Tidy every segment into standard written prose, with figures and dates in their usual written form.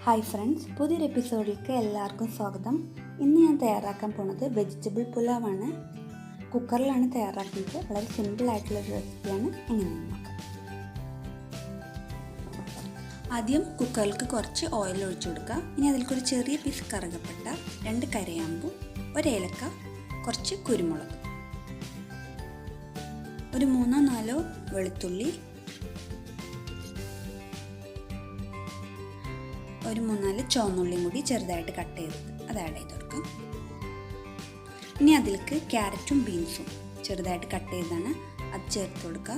Hi friends, പുതിയൊരു എപ്പിസോഡിലേക്ക് എല്ലാവർക്കും സ്വാഗതം. ഇന്ന് ഞാൻ തയ്യാറാക്കാൻ പോണത് വെജിറ്റബിൾ പുലാവാണ്. കുക്കറിലാണ് തയ്യാറാക്കുന്നത്. വളരെ സിമ്പിളായിട്ടുള്ളൊരു റെസിപ്പിയാണ്. എങ്ങനെയാണെന്ന് നോക്കാം. ആദ്യം കുക്കറിലേക്ക് കുറച്ച് ഓയിൽ ഒഴിച്ചു കൊടുക്കുക. ഇനി അതിലേക്ക് ഒരു ചെറിയ പീസ് കറുകപ്പട്ട, 2 കരയാമ്പു, 1 ഏലക്ക, കുറച്ച് കുരുമുളക്, ഒരു 3-4 വെളുത്തുള്ളി, ഒരു 3-4 ചുവന്നുള്ളിയും കൂടി ചെറുതായിട്ട് കട്ട് ചെയ്തത് അത് ആഡ് ചെയ്ത് കൊടുക്കാം. ഇനി അതിലേക്ക് ക്യാരറ്റും ബീൻസും ചെറുതായിട്ട് കട്ട് ചെയ്താണ് അത് ചേർത്ത് കൊടുക്കുക.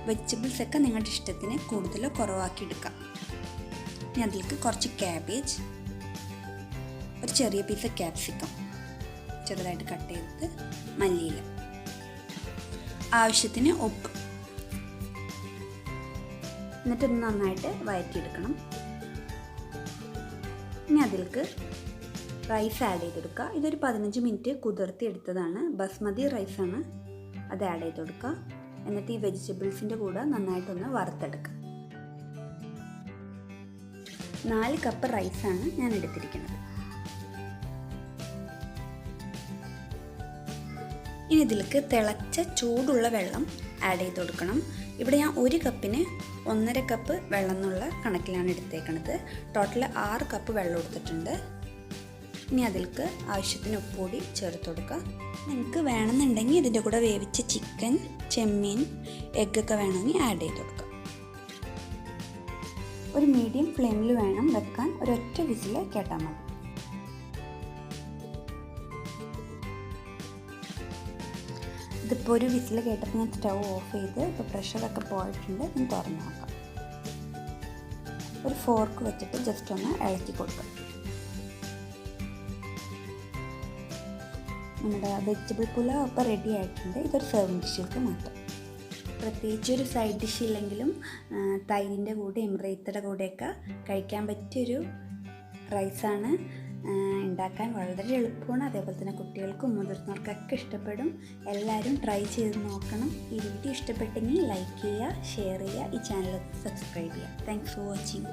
വെജിറ്റബിൾസൊക്കെ നിങ്ങളുടെ ഇഷ്ടത്തിന് കൂടുതലോ കുറവാക്കി എടുക്കാം. ഇനി അതിലേക്ക് കുറച്ച് കാബേജ്, ഒരു ചെറിയ പീസ് കാപ്സിക്കം ചെറുതായിട്ട് കട്ട് ചെയ്തത്, മല്ലിയില, ആവശ്യത്തിന് ഉപ്പ്, എന്നിട്ട് നന്നായിട്ട് വഴറ്റിയെടുക്കണം. ഇനി അതിലേക്ക് റൈസ് ആഡ് ചെയ്ത് കൊടുക്കുക. ഇതൊരു 15 മിനിറ്റ് കുതിർത്തി എടുത്തതാണ്. ബസ്മതി റൈസാണ്. അത് ആഡ് ചെയ്ത് കൊടുക്കുക. എന്നിട്ട് ഈ വെജിറ്റബിൾസിൻ്റെ കൂടെ നന്നായിട്ടൊന്ന് വറുത്തെടുക്കുക. 4 കപ്പ് റൈസാണ് ഞാൻ എടുത്തിരിക്കുന്നത്. ഇനി ഇതിലേക്ക് തിളച്ച ചൂടുള്ള വെള്ളം ആഡ് ചെയ്ത് കൊടുക്കണം. ഇവിടെ ഞാൻ 1 കപ്പിന് 1.5 കപ്പ് വെള്ളം എന്നുള്ള കണക്കിലാണ് എടുത്തേക്കുന്നത്. ടോട്ടൽ 6 കപ്പ് വെള്ളം എടുത്തിട്ടുണ്ട്. ഇനി അതിലേക്ക് ആവശ്യത്തിന് ഉപ്പ് കൂടി ചേർത്ത് കൊടുക്കുക. നിങ്ങൾക്ക് വേണമെന്നുണ്ടെങ്കിൽ ഇതിൻ്റെ കൂടെ വേവിച്ച ചിക്കൻ, ചെമ്മീൻ, എഗ്ഗൊക്കെ വേണമെങ്കിൽ ആഡ് ചെയ്ത് കൊടുക്കുക. ഒരു മീഡിയം ഫ്ലെയിമിൽ വേണം വെക്കാൻ. ഒരൊറ്റ വിസിൽ കേട്ടാൽ മതി. ഇതിപ്പോൾ ഒരു വിസിൽ കേട്ടപ്പോൾ ഞാൻ സ്റ്റൗ ഓഫ് ചെയ്ത് ഇപ്പോൾ പ്രഷറൊക്കെ പോയിട്ടുണ്ട്. ഞാൻ തുറന്ന് നോക്കാം. ഒരു ഫോർക്ക് വെച്ചിട്ട് ജസ്റ്റ് ഒന്ന് ഇളക്കി കൊടുക്കാം. നമ്മുടെ വെജിറ്റബിൾ പുലാവ് ഇപ്പോൾ റെഡി ആയിട്ടുണ്ട്. ഇതൊരു സെർവിങ് ഡിഷിലേക്ക് മാറ്റാം. പ്രത്യേകിച്ച് ഒരു സൈഡ് ഡിഷ് ഇല്ലെങ്കിലും തൈരിൻ്റെ കൂടെയും റൈത്തയുടെ കൂടെയൊക്കെ കഴിക്കാൻ പറ്റിയൊരു റൈസാണ്. ഉണ്ടാക്കാൻ വളരെ എളുപ്പമാണ്. അതേപോലെ തന്നെ കുട്ടികൾക്കും മുതിർന്നവർക്കൊക്കെ ഇഷ്ടപ്പെടും. എല്ലാവരും ട്രൈ ചെയ്ത് നോക്കണം. ഈ വീഡിയോ ഇഷ്ടപ്പെട്ടെങ്കിൽ ലൈക്ക് ചെയ്യുക, ഷെയർ ചെയ്യുക, ഈ ചാനൽ സബ്സ്ക്രൈബ് ചെയ്യുക. Thanks for watching.